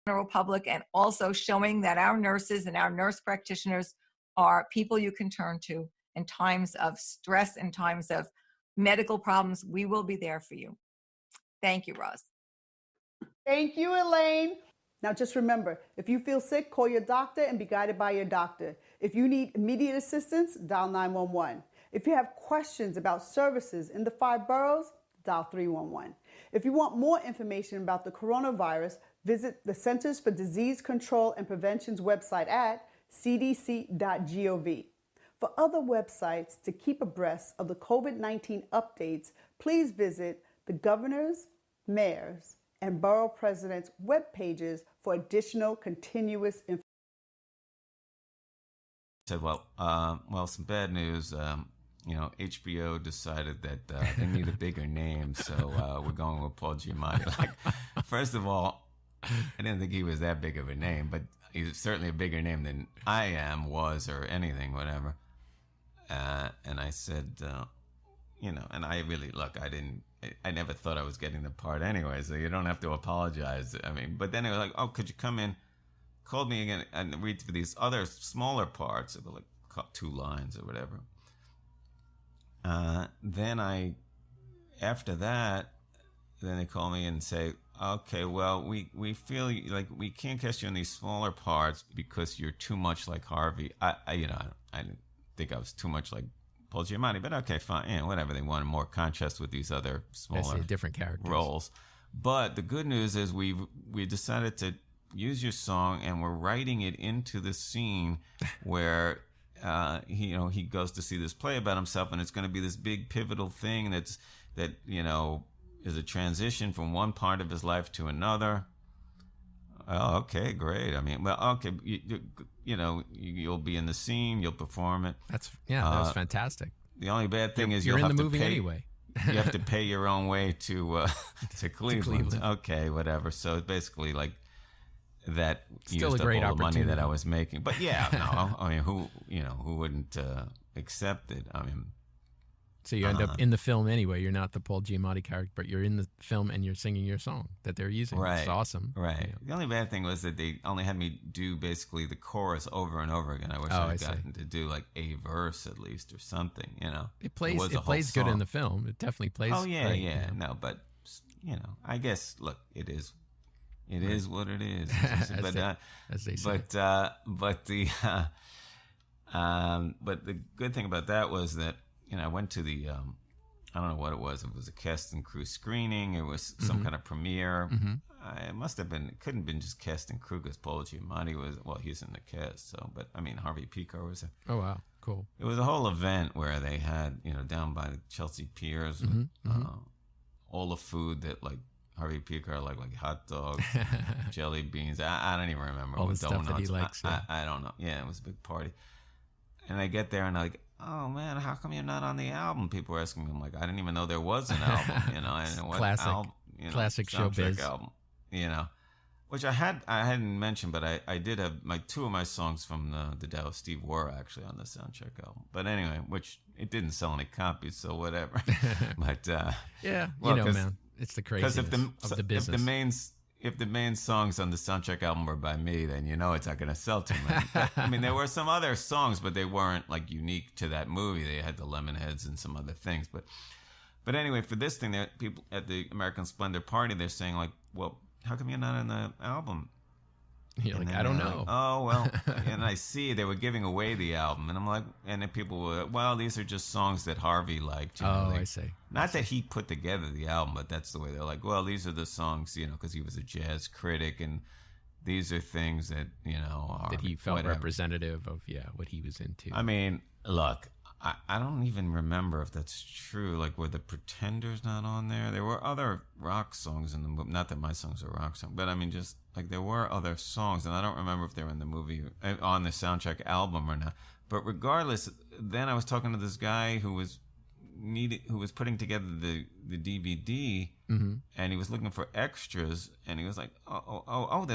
general public, and also showing that our nurses and our nurse practitioners are people you can turn to in times of stress and times of medical problems. We will be there for you. Thank you, Roz. Thank you, Elaine. Now just remember, if you feel sick, call your doctor and be guided by your doctor. If you need immediate assistance, dial 911. If you have questions about services in the 5 boroughs, dial 311. If you want more information about the coronavirus, visit the Centers for Disease Control and Prevention's website at cdc.gov. For other websites to keep abreast of the COVID-19 updates, please visit the governor's, mayor's, and borough president's web pages for additional continuous information. Said, well, some bad news. HBO decided that they need a bigger name, so we're going with Paul Giamatti. Like, first of all, I didn't think he was that big of a name, but he's certainly a bigger name than I am, was, or anything, whatever. And I said, and I really, I never thought I was getting the part anyway, so you don't have to apologize. I mean, but then it was like, oh, could you come in? Called me again and read for these other smaller parts of like 2 lines or whatever. After that, then they call me and say, okay, well, we feel like we can't cast you in these smaller parts because you're too much like Harvey. I didn't think I was too much like Paul Giamatti, but okay, fine, whatever. They wanted more contrast with these other smaller, different characters roles. But the good news is we decided to use your song, and we're writing it into the scene where he goes to see this play about himself, and it's going to be this big pivotal thing that is a transition from one part of his life to another. Oh, okay, great. I mean, well, okay, you'll be in the scene, you'll perform it. That was fantastic. The only bad thing is you're you'll in have the to movie pay, anyway. You have to pay your own way to Cleveland. Cleveland. Okay, whatever. So it's basically like that Still used a great up all the money that opportunity. I was making. But yeah, no, I mean, who wouldn't accept it? I mean, So you end up in the film anyway. You're not the Paul Giamatti character, but you're in the film and you're singing your song that they're using. right, It's awesome. Right. Yeah. The only bad thing was that they only had me do basically the chorus over and over again. I wish I'd gotten to do like a verse at least or something. It plays was a whole plays good in song. the film. It definitely plays. Oh yeah, great, yeah. No, but I guess look, it is what it is. As they say. But the good thing about that was that I went to the I don't know what it was. It was a cast and crew screening. It was some kind of premiere. It must have been. It couldn't have been just cast and crew because Paul Giamatti was. Well, he's in the cast. So, but I mean, Harvey Picar was. Oh wow, cool. It was a whole event where they had down by the Chelsea Piers all the food that like Harvey Picar like hot dogs, jelly beans. I don't even remember. All the donuts. stuff that he likes. I don't know. Yeah, it was a big party. And I get there and I'm like, oh man, how come you're not on the album? People were asking me. I'm like, I didn't even know there was an album. I didn't know what Classic. album. Classic soundtrack showbiz. album. Which I hadn't mentioned, but I did have two of my songs from the Dallas Steve were actually on the soundtrack album. But anyway, which it didn't sell any copies, so whatever. But yeah, well, man, it's the craziness of the business. If the main songs on the soundtrack album were by me, then it's not going to sell too much. But, I mean, there were some other songs, but they weren't like unique to that movie. They had the Lemonheads and some other things. But anyway, for this thing, people at the American Splendor party, they're saying like, well, how come you're not on the album? You're like, I don't know. Oh, well, and I see they were giving away the album. And I'm like, and then people were, well, these are just songs that Harvey liked. I see. Not that he put together the album, but that's the way they're like, well, these are the songs, because he was a jazz critic. And these are things that, are that he felt whatever. Representative of, what he was into. I mean, look, I don't even remember if that's true. Like, were the Pretenders not on there? There were other rock songs in the movie. Not that my songs are rock songs, but I mean, just like there were other songs, and I don't remember if they were in the movie on the soundtrack album or not. But regardless, then I was talking to this guy who was putting together the DVD, and he was looking for extras, and he was like, oh,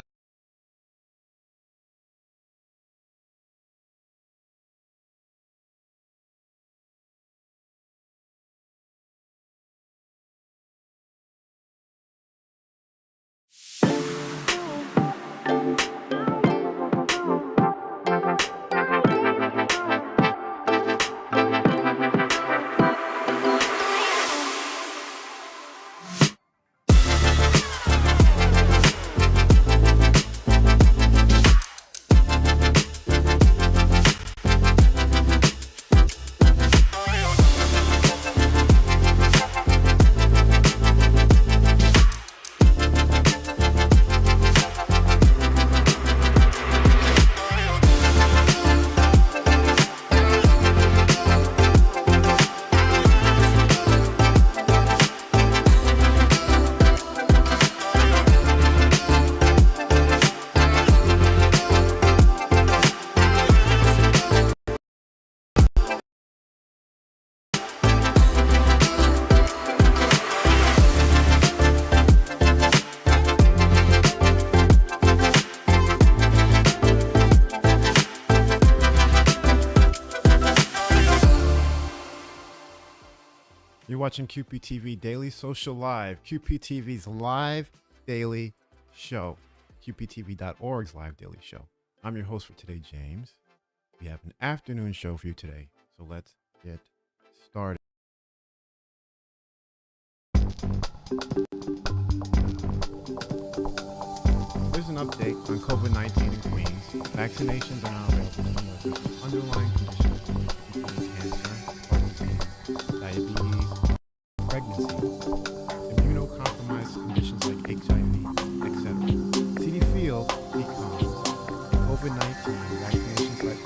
You're watching QPTV Daily Social Live, QPTV's live daily show, QPTV.org's live daily show. I'm your host for today, James. We have an afternoon show for you today, so let's get started. Here's an update on COVID-19 in Queens. Vaccinations are now available to New Yorkers with underlying conditions, including cancer, heart disease, diabetes, pregnancy, immunocompromised conditions like HIV, etc. CD Field becomes a COVID-19 vaccination site for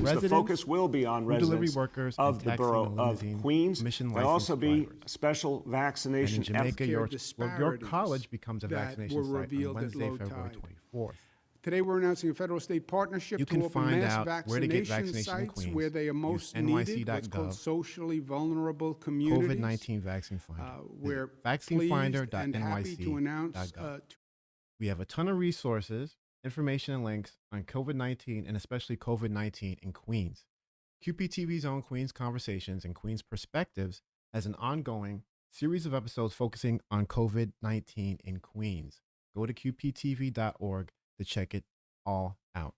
Queens. The focus will be on delivery residents workers of the borough of Queens. There'll also be special vaccination and in Jamaica, York disparities College becomes a that vaccination were site on revealed at Wednesday, low February tide. 24th. Today, we're announcing a federal-state partnership You to can open find mass out where to get vaccination vaccination in sites Queens. where they are most Use needed, what's called nyc.gov, socially vulnerable communities. COVID-19 Vaccine Finder. We're vaccinefinder.nyc.gov. pleased and happy to announce We have a ton of resources, information, and links on COVID-19 and especially COVID-19 in Queens. QPTV's own Queens Conversations and Queens Perspectives has an ongoing series of episodes focusing on COVID-19 in Queens. Go to qptv.org to check it all out.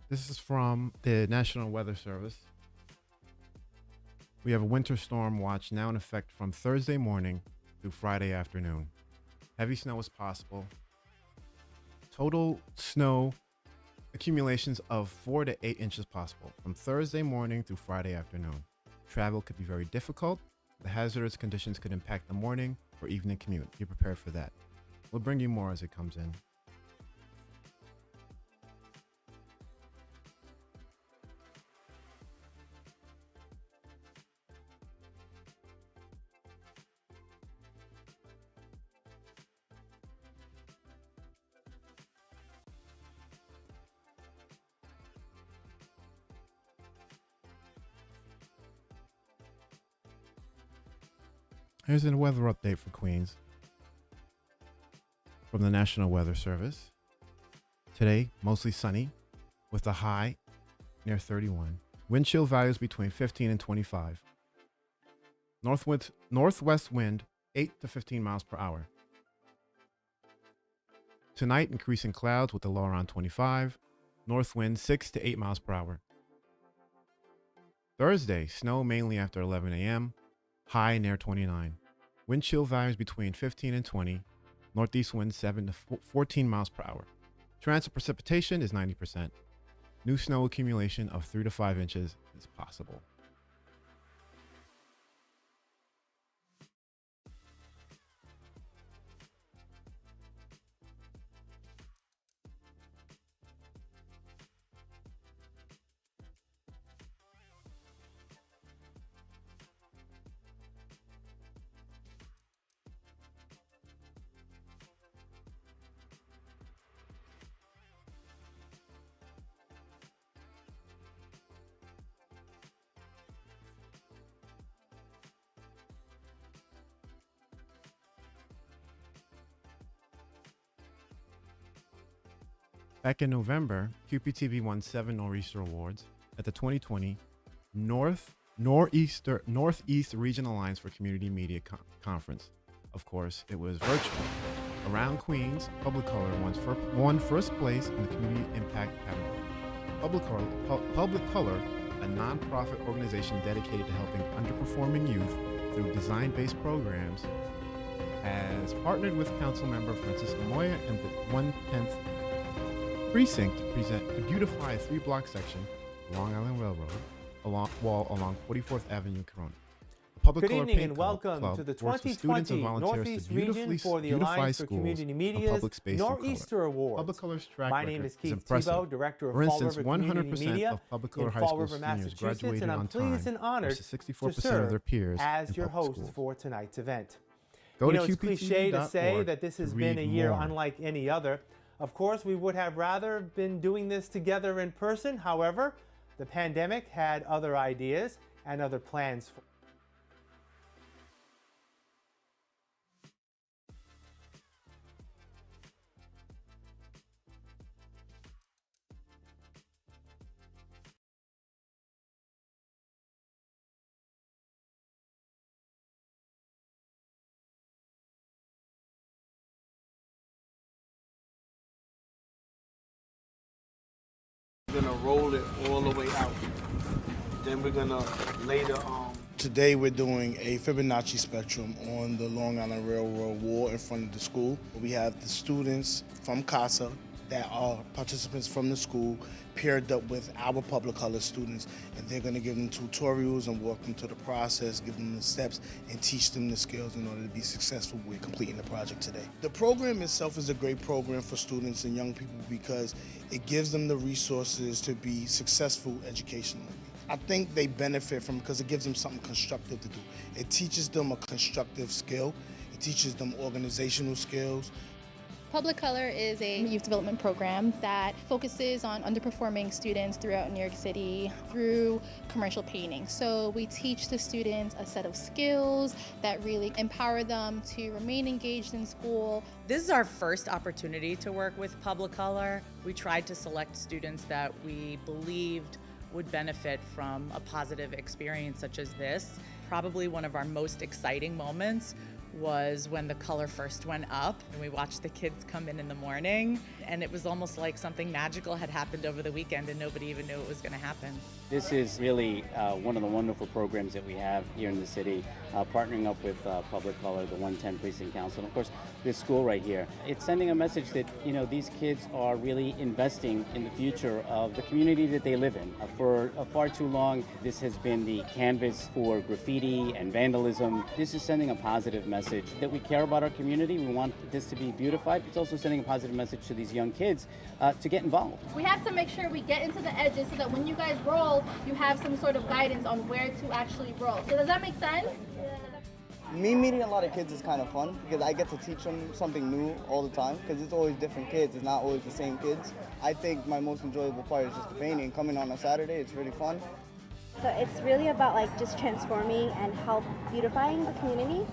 This is from the National Weather Service. We have a winter storm watch now in effect from Thursday morning through Friday afternoon. Heavy snow is possible. Total snow accumulations of 4 to 8 inches possible from Thursday morning through Friday afternoon. Travel could be very difficult. The hazardous conditions could impact the morning or evening commute. Be prepared for that. We'll bring you more as it comes in. Here's a weather update for Queens from the National Weather Service. Today, mostly sunny with a high near 31. Wind chill values between 15 and 25. Northwest wind 8 to 15 miles per hour. Tonight, increasing clouds with a low around 25. North wind 6 to 8 miles per hour. Thursday, snow mainly after 11 a.m. High near 29. Wind chill values between 15 and 20. Northeast wind 7 to 14 miles per hour. Chance of precipitation is 90%. New snow accumulation of 3 to 5 inches is possible. Back in November, QPTV won 7 Nor'easter Awards at the 2020 Northeast Regional Alliance for Community Media Conference. Of course, it was virtual. Around Queens, Public Color won first place in the Community Impact category. Public Color, a nonprofit organization dedicated to helping underperforming youth through design-based programs, has partnered with Councilmember Francisco Moya and the 1/10th Precinct to beautify a 3-block section of Long Island Railroad along 44th Avenue, Corona. The Public Good Color evening Paint and welcome Club to the works with students and 2020 volunteers Northeast to beautifully Region for the beautify Alliance for schools Community and Media's public space in color. Nor'easter Awards. Public Color's track My record name is is Keith impressive. Tebow, Director of For Fall instance, River Community 100% Media of Public in Color High Fall School River, seniors Massachusetts, graduated and I'm on pleased time and honored versus to 64% serve of their peers as in your public host schools. for tonight's event. Go You to know, it's cliche to say QPTV.org that this has to been a read year more. unlike any other. Of course, we would have rather been doing this together in person. However, the pandemic had other ideas and other plans for We're gonna roll it all the way out. Then we're gonna lay the Today we're doing a Fibonacci spectrum on the Long Island Railroad wall in front of the school. We have the students from CASA that are participants from the school paired up with our public color students, and they're going to give them tutorials and walk them through the process, give them the steps, and teach them the skills in order to be successful with completing the project today. The program itself is a great program for students and young people because it gives them the resources to be successful educationally. I think they benefit from it because it gives them something constructive to do. It teaches them a constructive skill. It teaches them organizational skills. Public Color is a youth development program that focuses on underperforming students throughout New York City through commercial painting. So we teach the students a set of skills that really empower them to remain engaged in school. This is our first opportunity to work with Public Color. We tried to select students that we believed would benefit from a positive experience such as this. Probably one of our most exciting moments was when the color first went up and we watched the kids come in the morning, and it was almost like something magical had happened over the weekend and nobody even knew it was going to happen. This is really one of the wonderful programs that we have here in the city, partnering up with Public Color, the 110 Precinct Council, and of course this school right here. It's sending a message that, you know, these kids are really investing in the future of the community that they live in. For far too long, this has been the canvas for graffiti and vandalism. This is sending a positive message that we care about our community. We want this to be beautified. It's also sending a positive message to these young kids to get involved. We have to make sure we get into the edges so that when you guys roll, you have some sort of guidance on where to actually roll. So does that make sense? Me meeting a lot of kids is kind of fun because I get to teach them something new all the time because it's always different kids. It's not always the same kids. I think my most enjoyable part is just the painting. Coming on a Saturday, it's really fun. So it's really about like just transforming and help beautifying the community.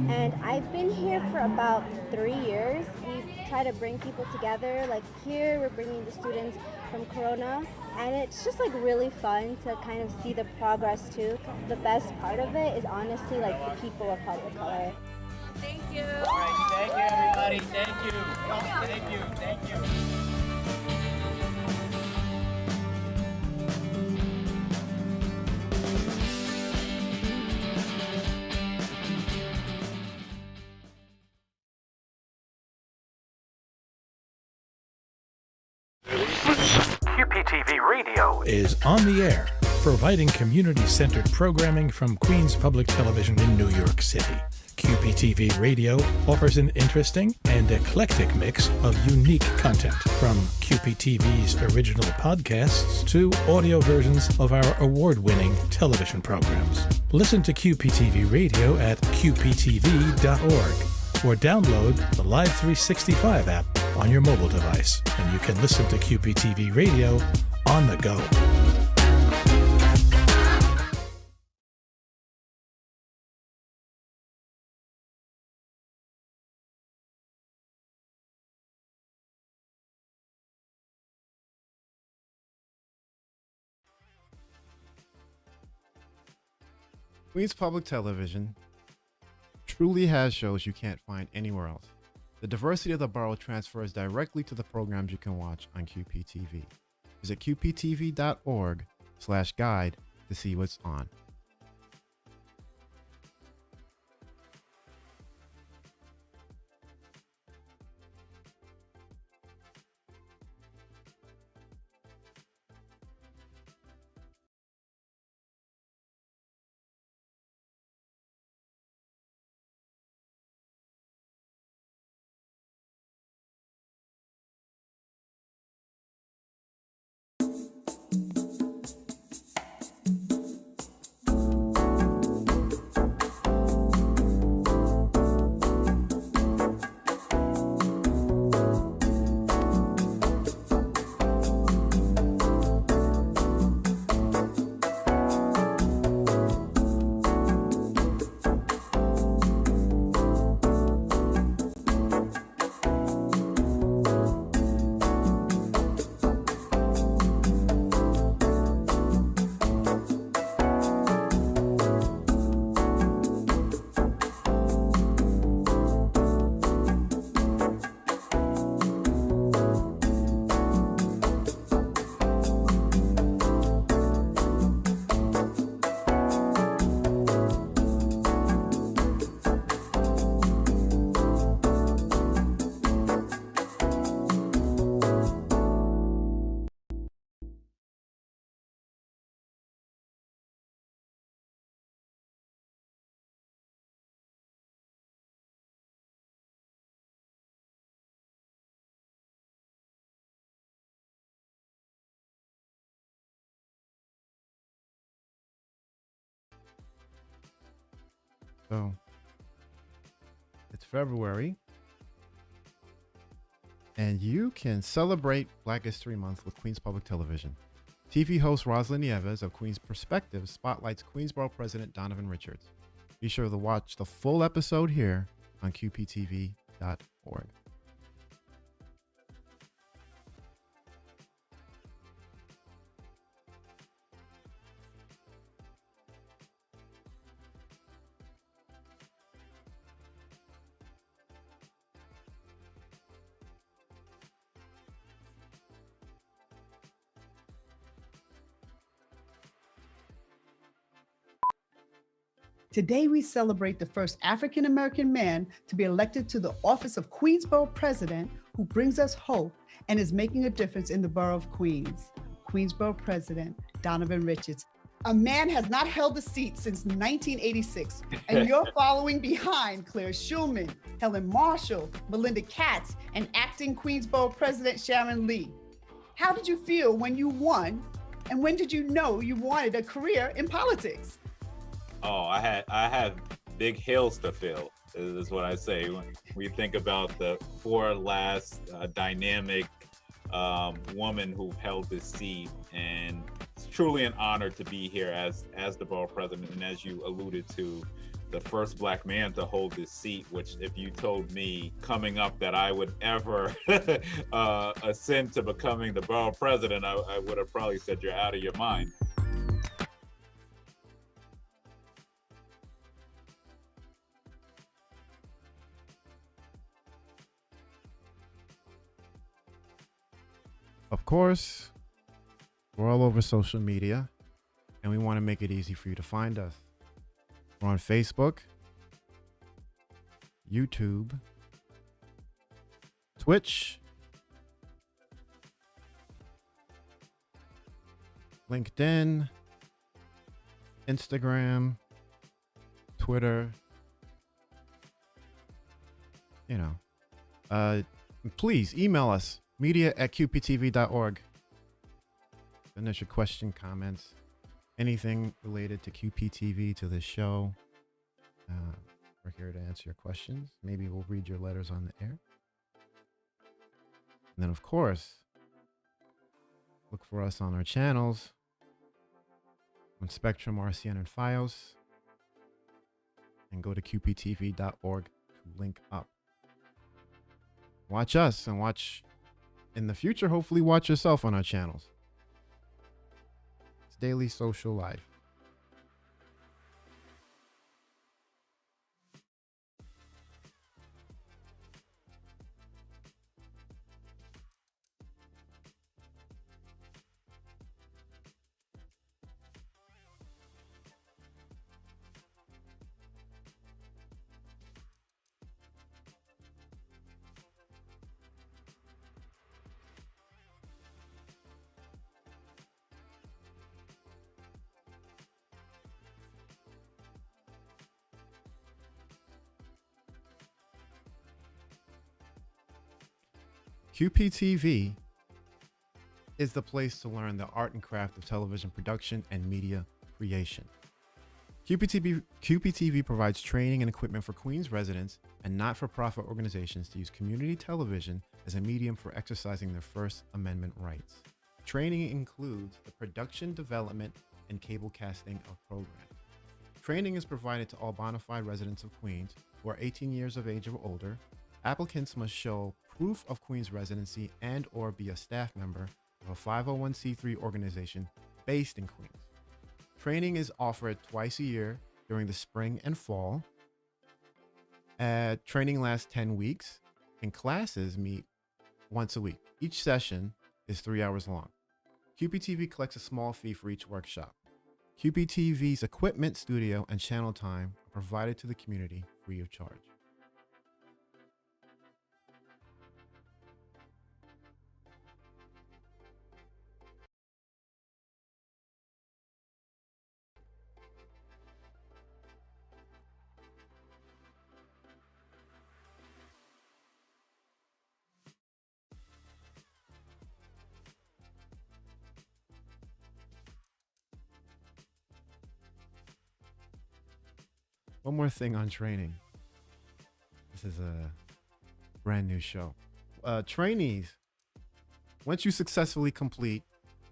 And I've been here for about 3 years. We try to bring people together. Like here, we're bringing the students from Corona. And it's just like really fun to kind of see the progress too. The best part of it is honestly like the people of Public Color. Thank you. All right, thank you everybody. Thank you. Thank you. Thank you. QPTV Radio is on the air, providing community-centered programming from Queens Public Television in New York City. QPTV Radio offers an interesting and eclectic mix of unique content, from QPTV's original podcasts to audio versions of our award-winning television programs. Listen to QPTV Radio at qptv.org or download the Live 365 app on your mobile device, and you can listen to QPTV Radio on the go. Queens Public Television truly has shows you can't find anywhere else. The diversity of the borough transfers directly to the programs you can watch on QPTV. Visit qptv.org/guide to see what's on. So it's February, and you can celebrate Black History Month with Queens Public Television. TV host Rosalyn Nieves of Queens Perspective spotlights Queensborough President Donovan Richards. Be sure to watch the full episode here on QPTV.org. Today, we celebrate the first African-American man to be elected to the office of Queensborough President, who brings us hope and is making a difference in the borough of Queens. Queensborough President Donovan Richards. A man has not held the seat since 1986, and you're following behind Claire Schulman, Helen Marshall, Melinda Katz, and acting Queensborough President Sharon Lee. How did you feel when you won, and when did you know you wanted a career in politics? Oh, I have big hills to fill, is what I say. When we think about the four last dynamic woman who held this seat, and it's truly an honor to be here as the borough president, and as you alluded to, the first Black man to hold this seat, which if you told me coming up that I would ever ascend to becoming the borough president, I would have probably said you're out of your mind. Of course, we're all over social media, and we want to make it easy for you to find us. We're on Facebook, YouTube, Twitch, LinkedIn, Instagram, Twitter. Please email us, media@qptv.org. Send us your question, comments, anything related to QPTV, to this show. We're here to answer your questions. Maybe we'll read your letters on the air. And then, of course, look for us on our channels on Spectrum, RCN, and Fios. And go to qptv.org to link up. Watch us, and watch, in the future, hopefully watch yourself on our channels. It's Daily Social Life. QPTV is the place to learn the art and craft of television production and media creation. QPTV provides training and equipment for Queens residents and not-for-profit organizations to use community television as a medium for exercising their First Amendment rights. Training includes the production, development, and cable casting of programs. Training is provided to all bona fide residents of Queens who are 18 years of age or older. Applicants must show proof of Queens residency and or be a staff member of a 501c3 organization based in Queens. Training is offered twice a year during the spring and fall. Training lasts 10 weeks, and classes meet once a week. Each session is 3 hours long. QPTV collects a small fee for each workshop. QPTV's equipment, studio, and channel time are provided to the community free of charge. One more thing on training. This is a brand new show. Trainees, once you successfully complete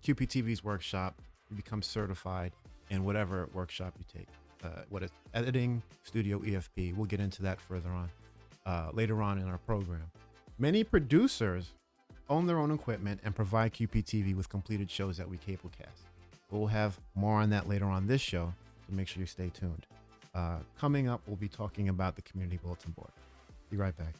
QPTV's workshop, you become certified in whatever workshop you take. What is editing, studio, EFP. We'll get into that further on, later on in our program. Many producers own their own equipment and provide QPTV with completed shows that we cablecast. We'll have more on that later on this show, so make sure you stay tuned. Coming up, we'll be talking about the Community Bulletin Board. Be right back.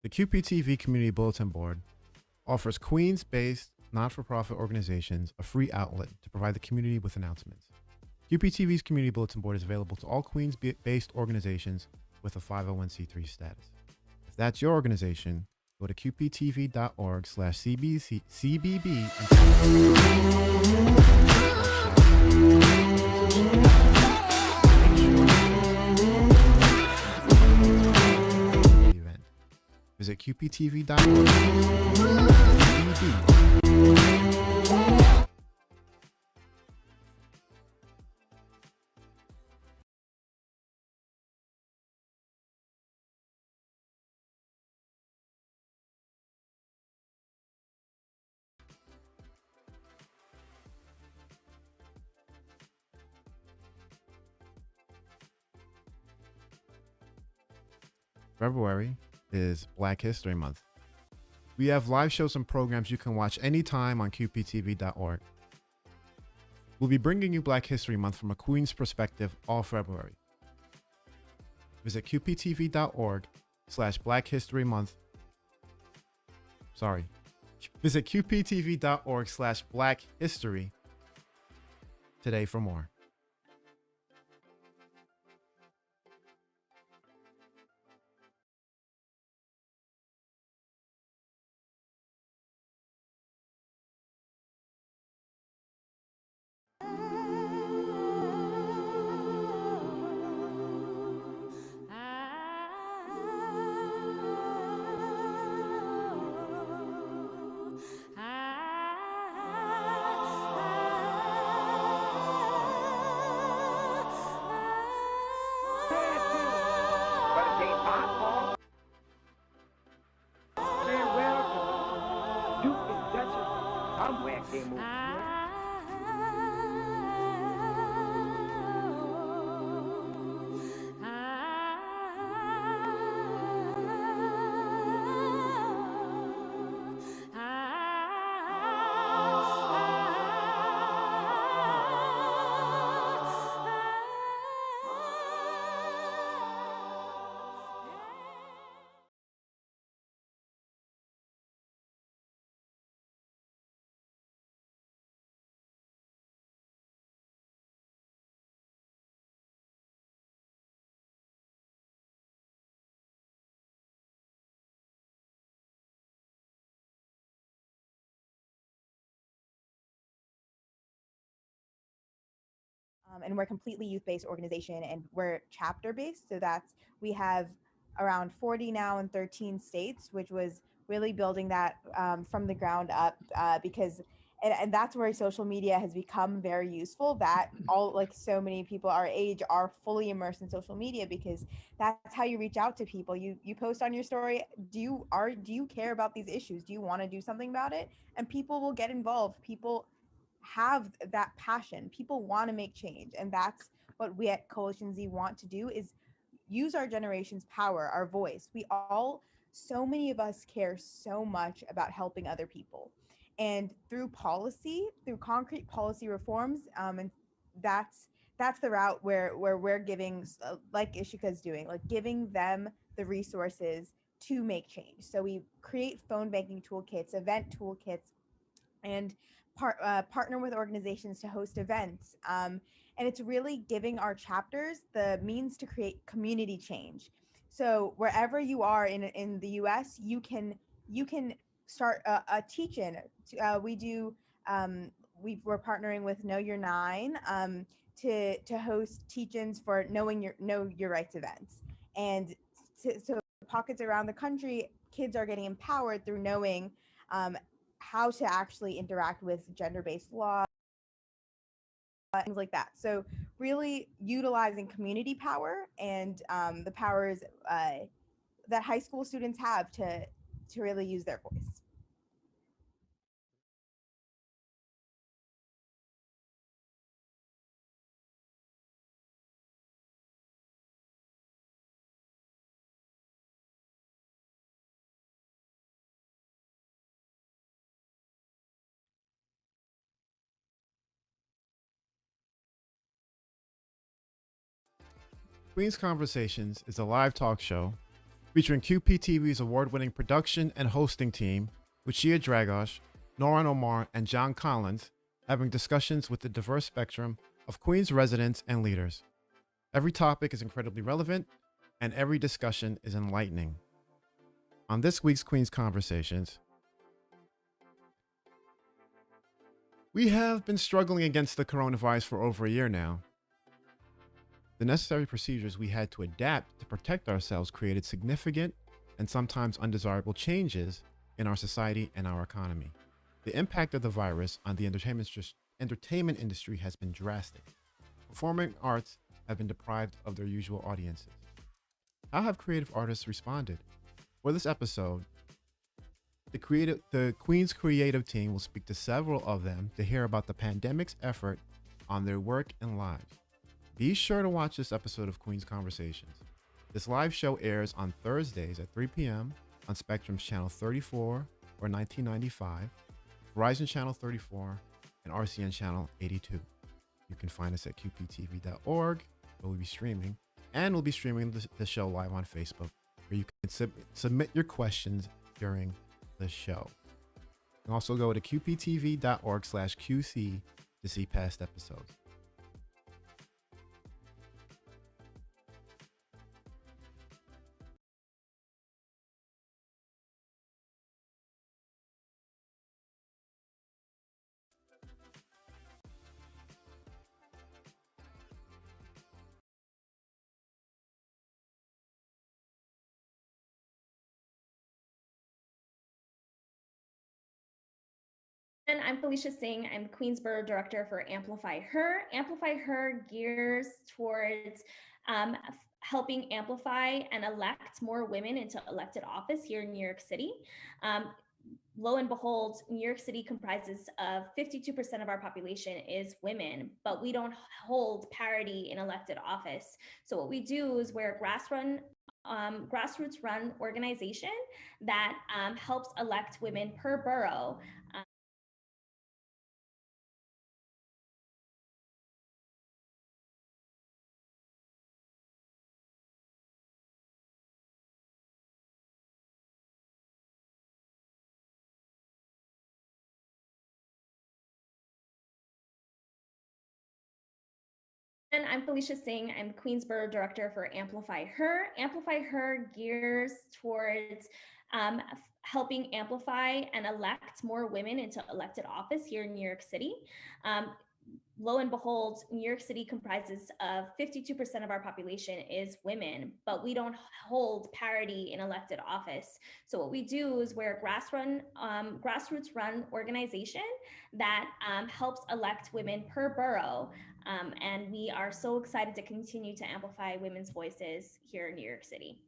The QPTV Community Bulletin Board offers Queens-based not-for-profit organizations a free outlet to provide the community with announcements. QPTV's Community Bulletin Board is available to all Queens-based organizations with a 501c3 status. If that's your organization, go to qptv.org/cbb and visit qptv.org. February is Black History Month. We have live shows and programs you can watch anytime on qptv.org. We'll be bringing you Black History Month from a Queens perspective all February. Visit qptv.org/Black History Month. Visit qptv.org/Black History today for more. And we're a completely youth-based organization, and we're chapter-based. So we have around 40 now in 13 states, which was really building that from the ground up because and that's where social media has become very useful, that so many people our age are fully immersed in social media because that's how you reach out to people. You post on your story, do you care about these issues? Do you want to do something about it? And people will get involved. People have that passion. People want to make change, and that's what we at Coalition Z want to do, is use our generation's power, our voice. So many of us care so much about helping other people. And through policy, through concrete policy reforms, and that's the route where we're giving, like Ishika's doing, like giving them the resources to make change. So we create phone banking toolkits, event toolkits, and partner with organizations to host events. And it's really giving our chapters the means to create community change. So wherever you are in the U.S., you can start a teach-in. We do. We're partnering with Know Your Nine to host teach-ins for Know Your Rights events, and so pockets around the country, kids are getting empowered through knowing how to actually interact with gender-based law, things like that. So really utilizing community power and the powers that high school students have to really use their voice. Queen's Conversations is a live talk show featuring QPTV's award-winning production and hosting team, with Shia Dragosh, Noran Omar, and John Collins, having discussions with the diverse spectrum of Queens residents and leaders. Every topic is incredibly relevant, and every discussion is enlightening. On this week's Queen's Conversations, we have been struggling against the coronavirus for over a year now. The necessary procedures we had to adapt to protect ourselves created significant and sometimes undesirable changes in our society and our economy. The impact of the virus on the entertainment industry has been drastic. Performing arts have been deprived of their usual audiences. How have creative artists responded? For this episode, the Queen's creative team will speak to several of them to hear about the pandemic's effort on their work and lives. Be sure to watch this episode of Queen's Conversations. This live show airs on Thursdays at 3 p.m. on Spectrum's Channel 34 or 1995, Verizon Channel 34, and RCN Channel 82. You can find us at qptv.org, where we'll be streaming, and we'll be streaming the show live on Facebook, where you can submit your questions during the show. You can also go to qptv.org/QC to see past episodes. And I'm Felicia Singh. I'm the Queensborough Director for Amplify Her. Amplify Her gears towards helping amplify and elect more women into elected office here in New York City. Lo and behold, New York City comprises of 52% of our population is women, but we don't hold parity in elected office. So what we do is we're a grassroots run organization that helps elect women per borough. And I'm Felicia Singh. I'm the Queensborough Director for Amplify Her. Amplify Her gears towards helping amplify and elect more women into elected office here in New York City. Lo and behold, New York City comprises of 52% of our population is women, but we don't hold parity in elected office. So what we do is we're a grassroots run organization that helps elect women per borough. And we are so excited to continue to amplify women's voices here in New York City.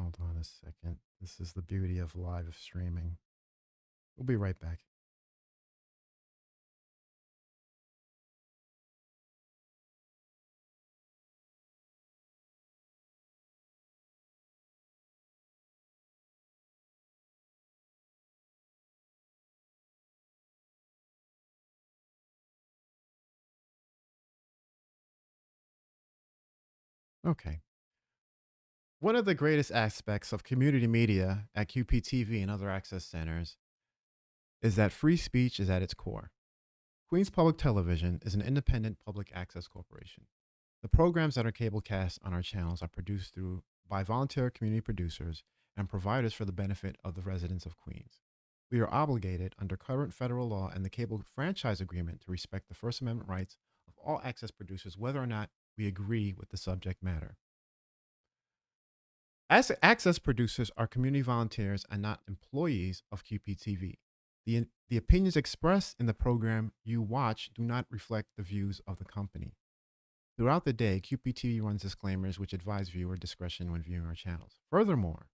Hold on a second. This is the beauty of live streaming. We'll be right back. Okay. One of the greatest aspects of community media at QPTV and other access centers is that free speech is at its core. Queens Public Television is an independent public access corporation. The programs that are cablecast on our channels are produced by volunteer community producers and providers for the benefit of the residents of Queens. We are obligated under current federal law and the cable franchise agreement to respect the First Amendment rights of all access producers, whether or not we agree with the subject matter. As access producers are community volunteers and not employees of QPTV. The opinions expressed in the program you watch do not reflect the views of the company. Throughout the day, QPTV runs disclaimers which advise viewer discretion when viewing our channels. Furthermore,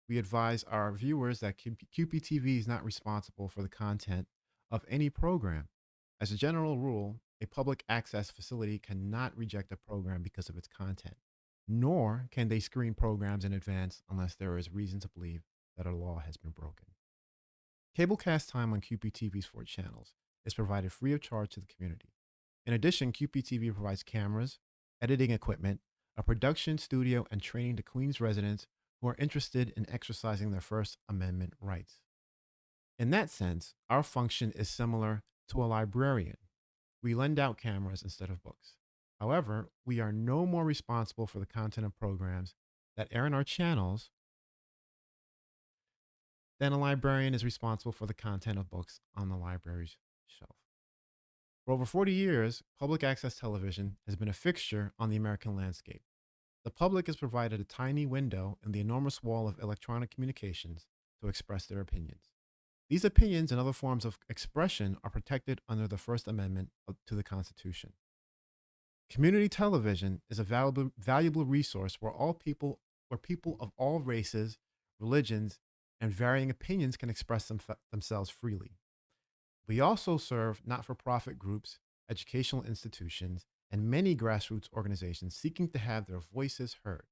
we advise our viewers that QPTV is not responsible for the content of any program. As a general rule, a public access facility cannot reject a program because of its content, nor can they screen programs in advance unless there is reason to believe that a law has been broken. Cablecast time on QPTV's 4 channels is provided free of charge to the community. In addition, QPTV provides cameras, editing equipment, a production studio, and training to Queens residents who are interested in exercising their First Amendment rights. In that sense, our function is similar to a librarian. We lend out cameras instead of books. However, we are no more responsible for the content of programs that air on our channels than a librarian is responsible for the content of books on the library's shelf. For over 40 years, public access television has been a fixture on the American landscape. The public is provided a tiny window in the enormous wall of electronic communications to express their opinions. These opinions and other forms of expression are protected under the First Amendment to the Constitution. Community television is a valuable resource where people of all races, religions, and varying opinions can express themselves freely. We also serve not-for-profit groups, educational institutions, and many grassroots organizations seeking to have their voices heard.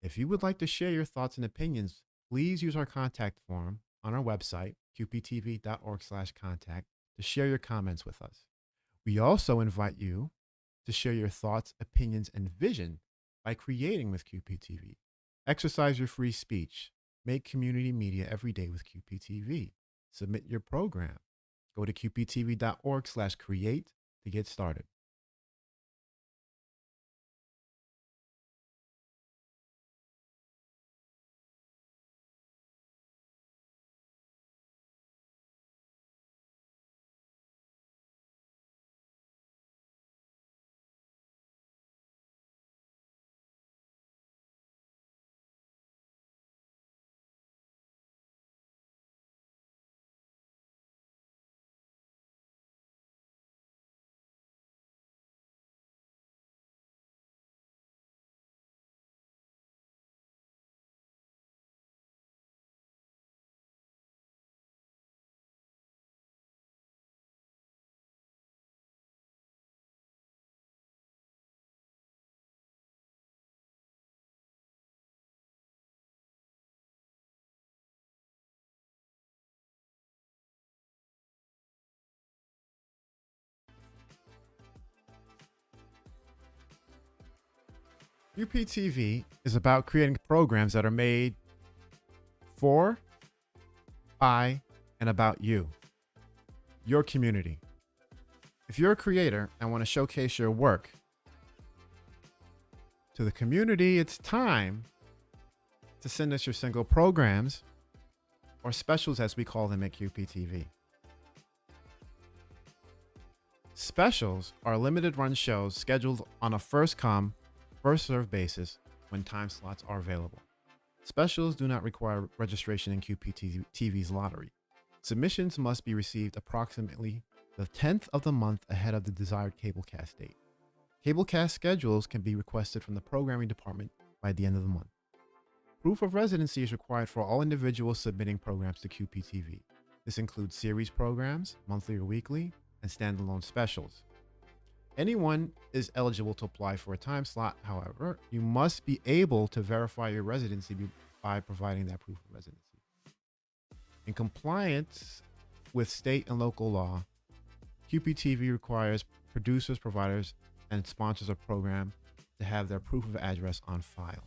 If you would like to share your thoughts and opinions, please use our contact form on our website, qptv.org/contact, to share your comments with us. We also invite you to share your thoughts, opinions, and vision by creating with QPTV. Exercise your free speech. Make community media every day with QPTV. Submit your program. Go to qptv.org/create to get started. QPTV is about creating programs that are made for, by, and about you, your community. If you're a creator and want to showcase your work to the community, it's time to send us your single programs, or specials as we call them at QPTV. Specials are limited run shows scheduled on a first come, first served basis when time slots are available. Specials do not require registration in QPTV's lottery. Submissions must be received approximately the 10th of the month ahead of the desired cablecast date. Cablecast schedules can be requested from the programming department by the end of the month. Proof of residency is required for all individuals submitting programs to QPTV. This includes series programs, monthly or weekly, and standalone specials. Anyone is eligible to apply for a time slot. However, you must be able to verify your residency by providing that proof of residency. In compliance with state and local law, QPTV requires producers, providers, and sponsors of program to have their proof of address on file.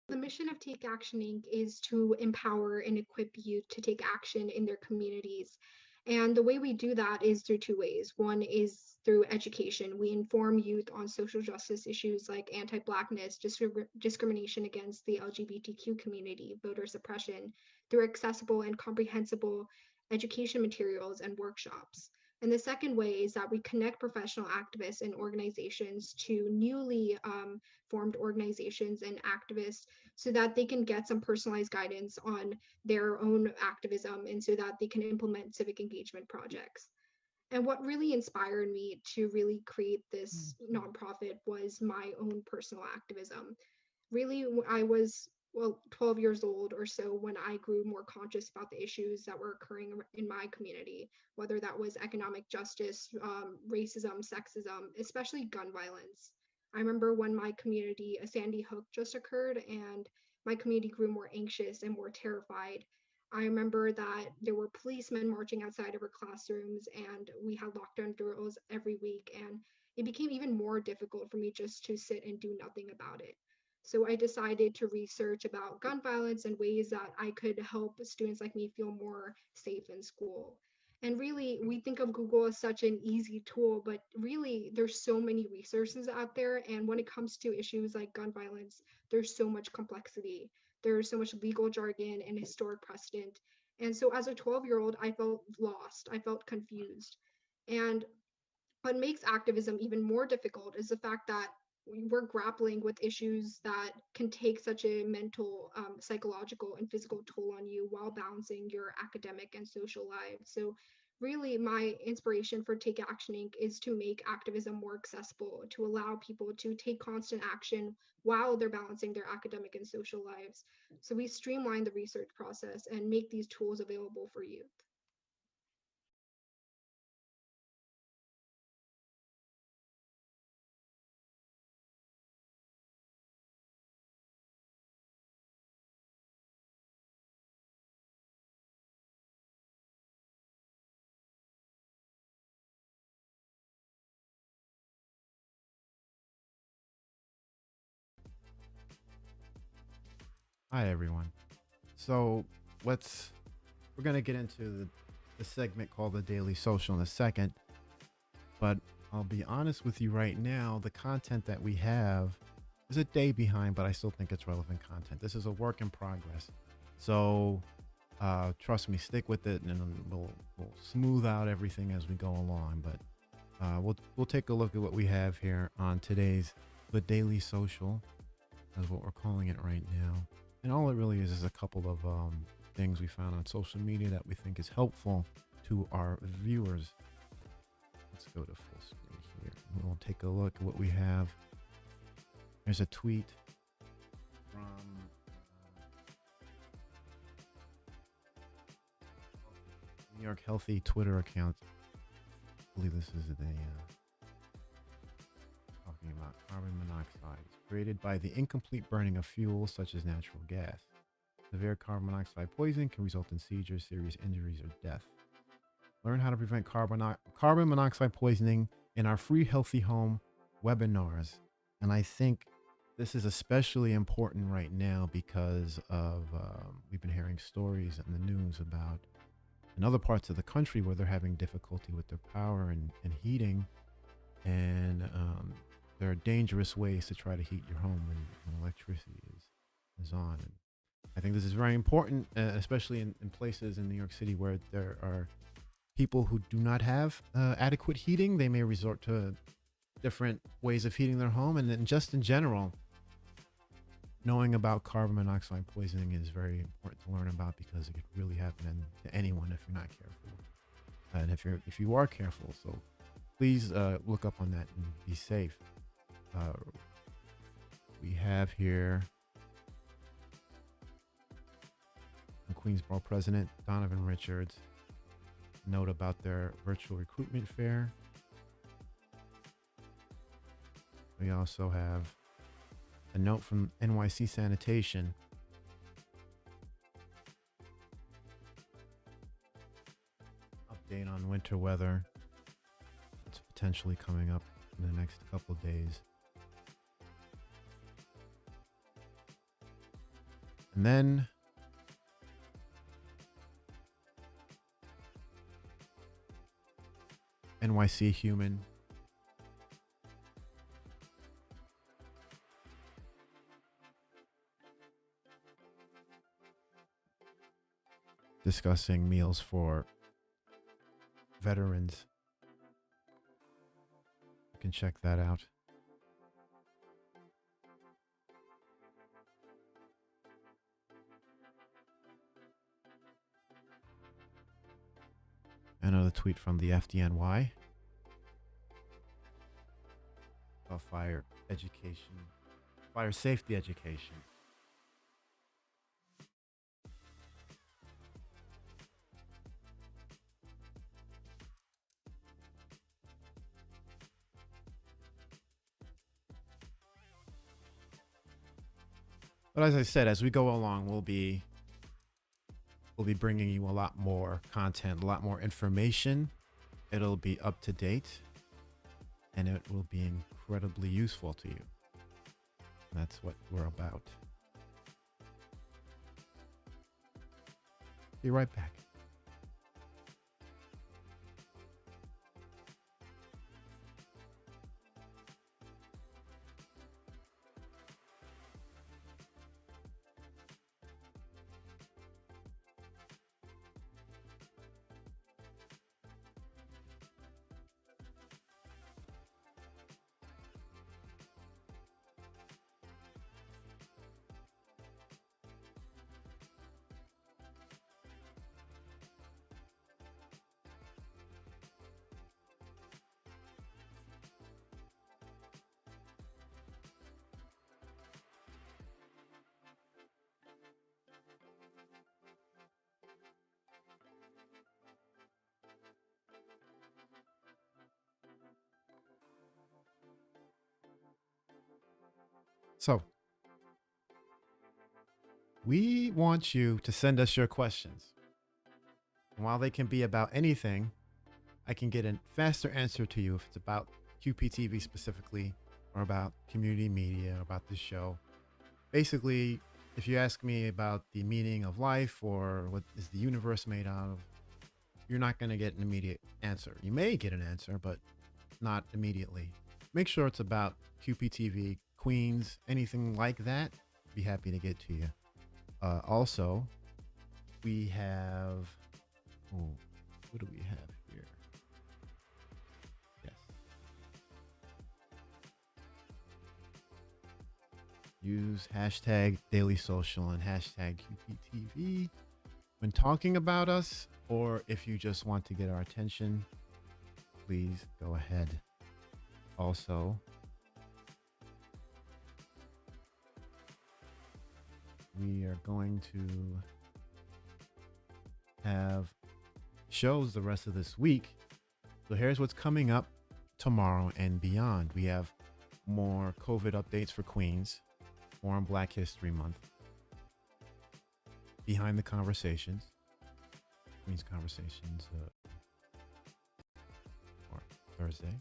The mission of Take Action Inc. is to empower and equip youth to take action in their communities. And the way we do that is through two ways. One is through education. We inform youth on social justice issues like anti-Blackness, discrimination against the LGBTQ community, voter suppression, through accessible and comprehensible education materials and workshops. And the second way is that we connect professional activists and organizations to newly formed organizations and activists so that they can get some personalized guidance on their own activism and so that they can implement civic engagement projects. And what really inspired me to really create this nonprofit was my own personal activism. Really, I was 12 years old or so when I grew more conscious about the issues that were occurring in my community, whether that was economic justice, racism, sexism, especially gun violence. I remember when my community, a Sandy Hook just occurred, and my community grew more anxious and more terrified. I remember that there were policemen marching outside of our classrooms, and we had lockdown drills every week, and it became even more difficult for me just to sit and do nothing about it. So I decided to research about gun violence and ways that I could help students like me feel more safe in school. And really, we think of Google as such an easy tool, but really, there's so many resources out there. And when it comes to issues like gun violence, there's so much complexity. There's so much legal jargon and historic precedent. And so as a 12-year-old, I felt lost. I felt confused. And what makes activism even more difficult is the fact that we're grappling with issues that can take such a mental, psychological, and physical toll on you while balancing your academic and social lives. So really my inspiration for Take Action Inc. is to make activism more accessible, to allow people to take constant action while they're balancing their academic and social lives. So we streamline the research process and make these tools available for youth. Hi, everyone. So we're going to get into the segment called the Daily Social in a second. But I'll be honest with you right now, the content that we have is a day behind, but I still think it's relevant content. This is a work in progress. So trust me, stick with it, and we'll smooth out everything as we go along. But we'll take a look at what we have here on today's The Daily Social, is what we're calling it right now. And all it really is a couple of things we found on social media that we think is helpful to our viewers. Let's go to full screen here. We'll take a look at what we have. There's a tweet from New York Healthy Twitter account. I believe this is the monoxide is created by the incomplete burning of fuels such as natural gas. Severe carbon monoxide poisoning can result in seizures, serious injuries, or death. Learn how to prevent carbon monoxide poisoning in our free Healthy Home webinars. And I think this is especially important right now because of we've been hearing stories in the news about in other parts of the country where they're having difficulty with their power and heating. And there are dangerous ways to try to heat your home when electricity is on. And I think this is very important, especially in places in New York City where there are people who do not have adequate heating. They may resort to different ways of heating their home. And then just in general, knowing about carbon monoxide poisoning is very important to learn about because it could really happen to anyone if you're not careful. And if you are careful, so please look up on that and be safe. We have here the Queensboro President Donovan Richards note about their virtual recruitment fair. We also have a note from NYC Sanitation. Update on winter weather. It's potentially coming up in the next couple of days. And then NYC Human. Discussing meals for veterans. You can check that out. Another tweet from the FDNY about fire education, fire safety education. But as I said, as we go along, we'll be bringing you a lot more content, a lot more information. It'll be up to date, and it will be incredibly useful to you. That's what we're about. Be right back. So, we want you to send us your questions. And while they can be about anything, I can get a faster answer to you if it's about QPTV specifically, or about community media, or about this show. Basically, if you ask me about the meaning of life or what is the universe made out of, you're not going to get an immediate answer. You may get an answer, but not immediately. Make sure it's about QPTV, Queens, anything like that. Be happy to get to you. Also, we have, what do we have here? Yes. Use hashtag Daily Social and hashtag QPTV when talking about us, or if you just want to get our attention, please go ahead. Also, we are going to have shows the rest of this week. So here's what's coming up tomorrow and beyond. We have more COVID updates for Queens, more on Black History Month. Behind the Conversations, Queens Conversations, or Thursday.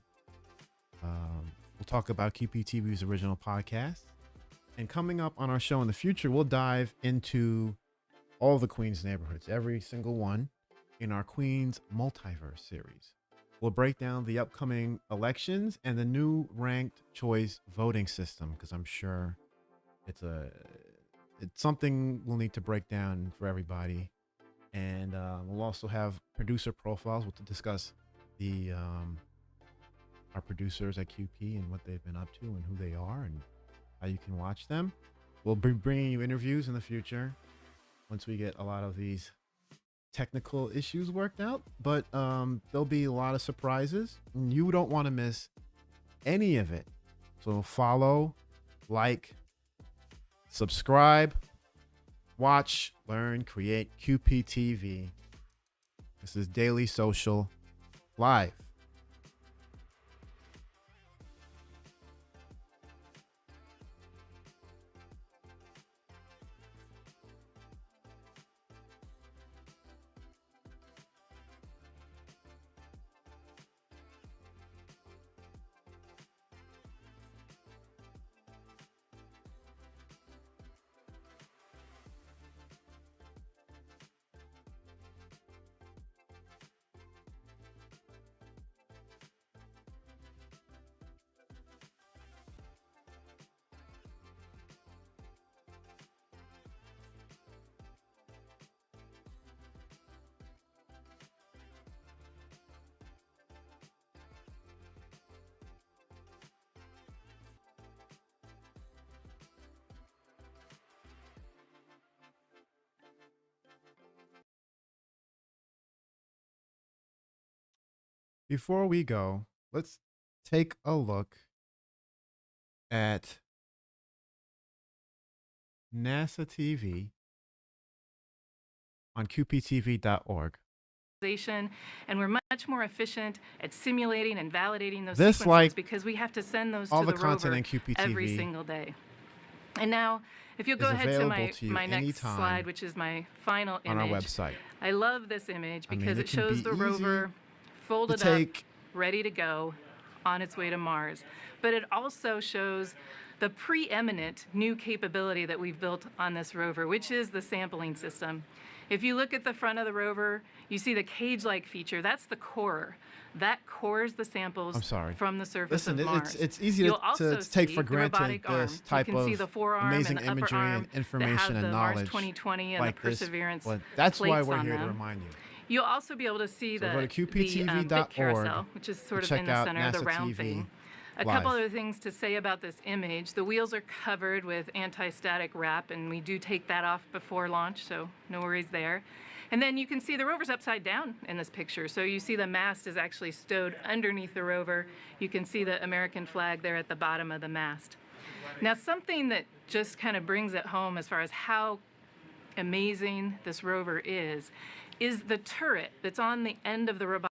We'll talk about QPTV's original podcast. And coming up on our show in the future, we'll dive into all the Queens neighborhoods, every single one, in our Queens Multiverse series. We'll break down the upcoming elections and the new ranked choice voting system, because I'm sure it's something we'll need to break down for everybody. And we'll also have producer profiles. We'll discuss our producers at QP and what they've been up to and who they are and how you can watch them. We'll be bringing you interviews in the future once we get a lot of these technical issues worked out. But there'll be a lot of surprises, and you don't want to miss any of it. So follow, like, subscribe, watch, learn, create QPTV. This is Daily Social Live. Before we go, let's take a look at NASA TV on QPTV.org. And we're much more efficient at simulating and validating those This, sequences like because we have to send those all to the the content rover in QPTV every single day. And now, if you'll go is ahead to available to you my next anytime slide, which is my final on our image. website. I love this image I mean, because it it can shows be the easy rover folded to take. up, ready to go on its way to Mars. But it also shows the preeminent new capability that we've built on this rover, which is the sampling system. If you look at the front of the rover, you see the cage-like feature. That's the corer. That cores the samples I'm sorry. from the surface Listen, of Mars. it's easy You'll to also take see for the granted robotic arm. this type you can see of the forearm amazing and the upper imagery arm and that information have and the knowledge Mars 2020 and like the this. Perseverance But that's why plates we're on here to them. remind you. You'll also be able to see So go to bit QPTV.org carousel, which is sort to of check in the out center, the NASA round TV thing. A live. couple other things to say about this image. The wheels are covered with anti-static wrap, and we do take that off before launch, so no worries there. And then you can see the rover's upside down in this picture. So you see the mast is actually stowed underneath the rover. You can see the American flag there at the bottom of the mast. Now, something that just kind of brings it home as far as how amazing this rover is the turret that's on the end of the robot.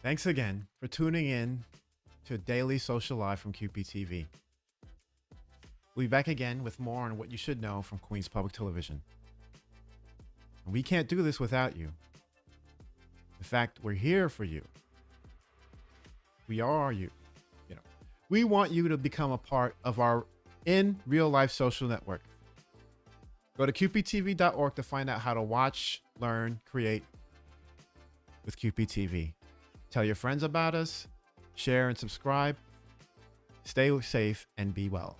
Thanks again for tuning in to Daily Social Live from QPTV. We'll be back again with more on what you should know from Queens Public Television. And we can't do this without you. In fact, we're here for you. We are you. We want you to become a part of our in real life social network. Go to QPTV.org to find out how to watch, learn, create with QPTV. Tell your friends about us, share and subscribe. Stay safe and be well.